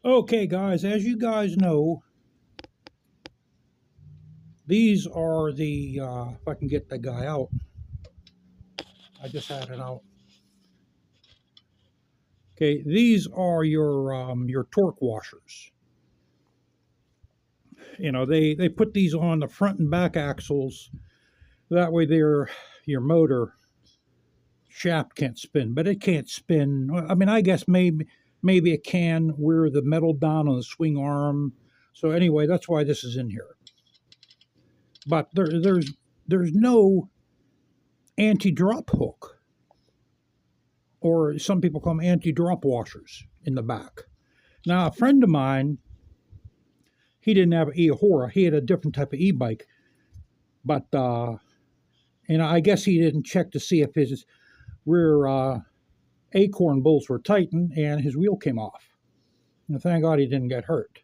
Okay, guys, as you guys know, these are the, if I can get the guy out, I just had it out. Okay, these are your torque washers. You know, they put these on the front and back axles. That way your motor shaft can't spin, but it can't spin. I mean, I guess maybe it can wear the metal down on the swing arm. So anyway, that's why this is in here. But there's no anti-drop hook, or some people call them anti-drop washers in the back. Now, a friend of mine, he didn't have an Ehora. He had a different type of e-bike, but and I guess he didn't check to see if his rear acorn bolts were tightened, and his wheel came off. And thank God he didn't get hurt.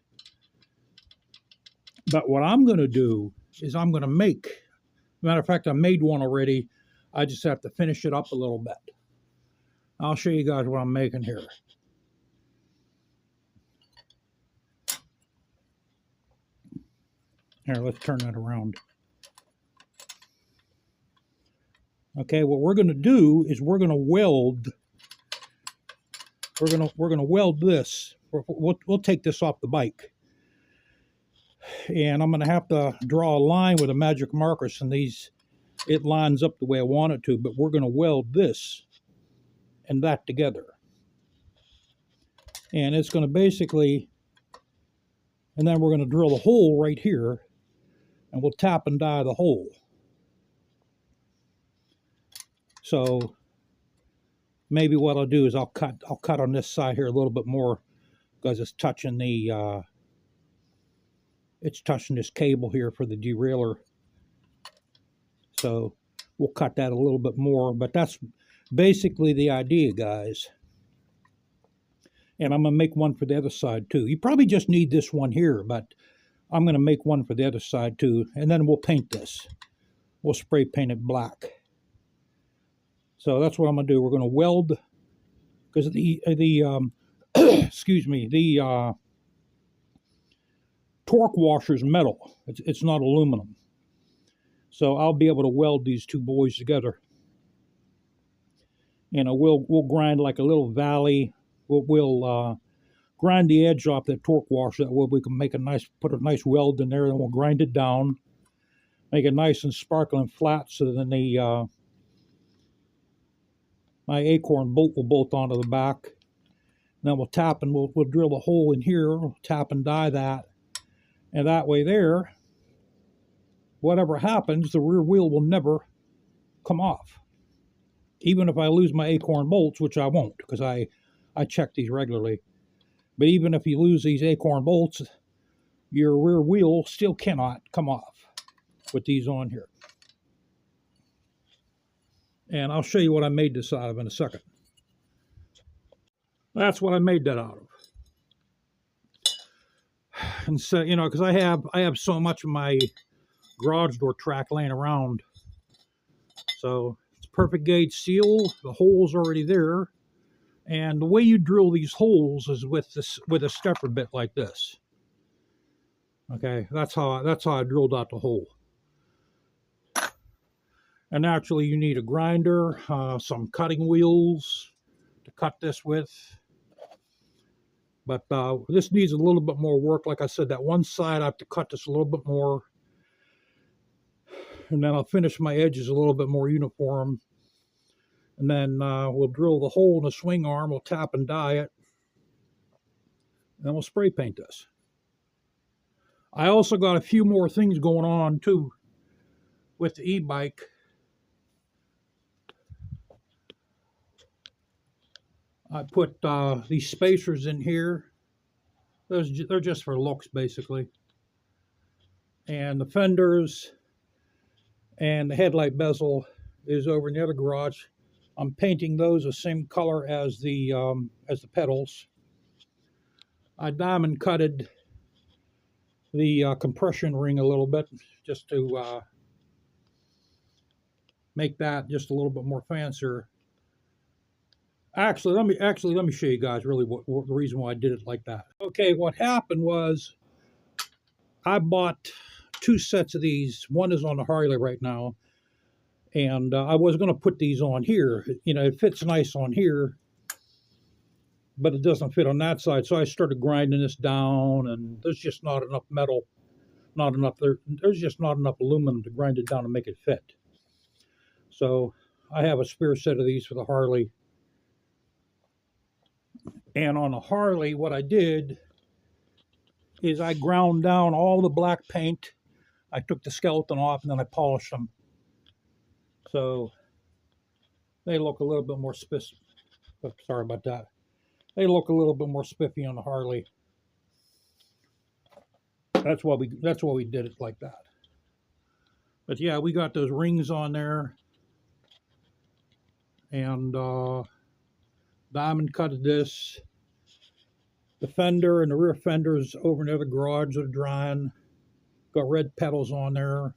But what I'm going to do is I'm going to make. Matter of fact, I made one already. I just have to finish it up a little bit. I'll show you guys what I'm making here. Here, let's turn that around. Okay, what we're going to do is we're going to weld. We're going to weld this. We'll take this off the bike, and I'm going to have to draw a line with a magic marker, and it lines up the way I want it to. But we're going to weld this and that together, and it's going to basically, and then we're going to drill a hole right here, and we'll tap and die the hole. So maybe what I'll do is I'll cut on this side here a little bit more, because it's touching this cable here for the derailleur. So we'll cut that a little bit more, but that's basically the idea, guys. And I'm going to make one for the other side too. You probably just need this one here, but I'm going to make one for the other side too, and then we'll paint this. We'll spray paint it black. So that's what I'm going to do. We're going to weld, because the excuse me, the torque washer is metal. It's not aluminum. So I'll be able to weld these two boys together. And we'll grind like a little valley. We'll grind the edge off that torque washer. That way we can put a nice weld in there, and we'll grind it down, make it nice and sparkling flat, so then my acorn bolt will bolt onto the back. And then we'll tap, and we'll drill a hole in here, we'll tap and die that. And that way there, whatever happens, the rear wheel will never come off. Even if I lose my acorn bolts, which I won't, because I check these regularly. But even if you lose these acorn bolts, your rear wheel still cannot come off with these on here. And I'll show you what I made this out of in a second. That's what I made that out of. And so, you know, because I have so much of my garage door track laying around. So it's perfect gauge steel. The hole's already there. And the way you drill these holes is with a stepper bit like this. Okay, that's how I drilled out the hole. And naturally, you need a grinder, some cutting wheels to cut this with. But this needs a little bit more work. Like I said, that one side I have to cut this a little bit more. And then I'll finish my edges a little bit more uniform. And then we'll drill the hole in the swing arm. We'll tap and die it. And then we'll spray paint this. I also got a few more things going on too with the e-bike. I put these spacers in here. They're just for looks, basically. And the fenders and the headlight bezel is over in the other garage. I'm painting those the same color as the pedals. I diamond cutted the compression ring a little bit, just to make that just a little bit more fancier. Let me show you guys really what the reason why I did it like that. Okay, what happened was I bought two sets of these. One is on the Harley right now, and I was going to put these on here. You know, it fits nice on here, but it doesn't fit on that side. So I started grinding this down, and there's just not enough metal, not enough there's just not enough aluminum to grind it down and make it fit. So I have a spare set of these for the Harley. And on the Harley, what I did is I ground down all the black paint. I took the skeleton off and then I polished them. So they look a little bit more spiffy. Oh, sorry about that. They look a little bit more spiffy on the Harley. That's why we did it like that. But yeah, we got those rings on there, and diamond cutted this. The fender and the rear fenders over near the garage are drying. Got red pedals on there,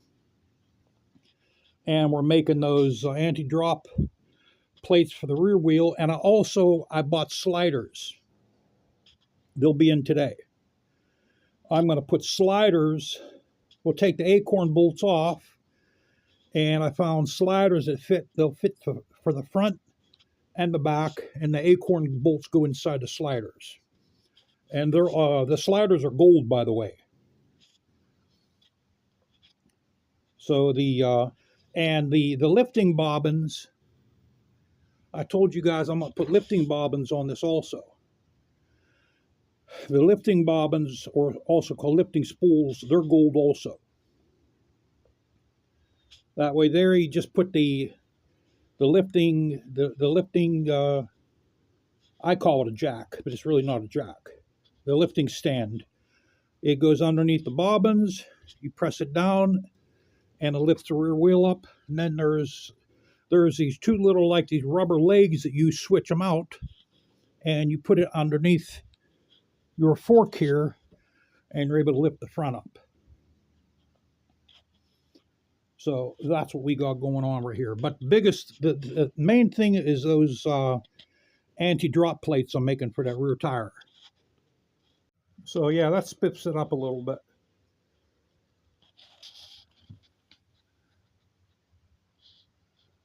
and we're making those anti-drop plates for the rear wheel. And I bought sliders. They'll be in today. I'm going to put sliders. We'll take the acorn bolts off, and I found sliders that fit. They'll fit for the front and the back, and the acorn bolts go inside the sliders. And they're the sliders are gold, by the way. So the lifting bobbins. I told you guys I'm going to put lifting bobbins on this also. The lifting bobbins, or also called lifting spools, they're gold also. That way there you just put the lifting, I call it a jack, but it's really not a jack. The lifting stand. It goes underneath the bobbins, you press it down, and it lifts the rear wheel up. And then there's these two little, like these rubber legs that you switch them out, and you put it underneath your fork here, and you're able to lift the front up. So that's what we got going on right here. But the main thing is those anti-drop plates I'm making for that rear tire. So yeah, that spiffs it up a little bit.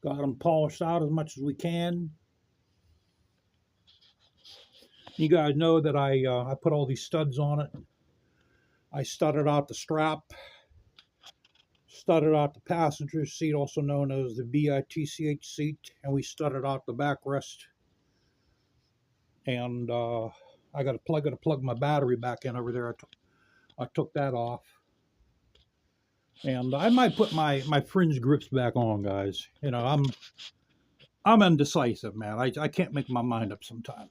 Got them polished out as much as we can. You guys know that I put all these studs on it. I studded out the strap, studded out the passenger seat, also known as the BITCH seat, and we studded out the backrest. And I got to plug my battery back in over there. I took that off. And I might put my fringe grips back on, guys. You know, I'm indecisive, man. I can't make my mind up sometime.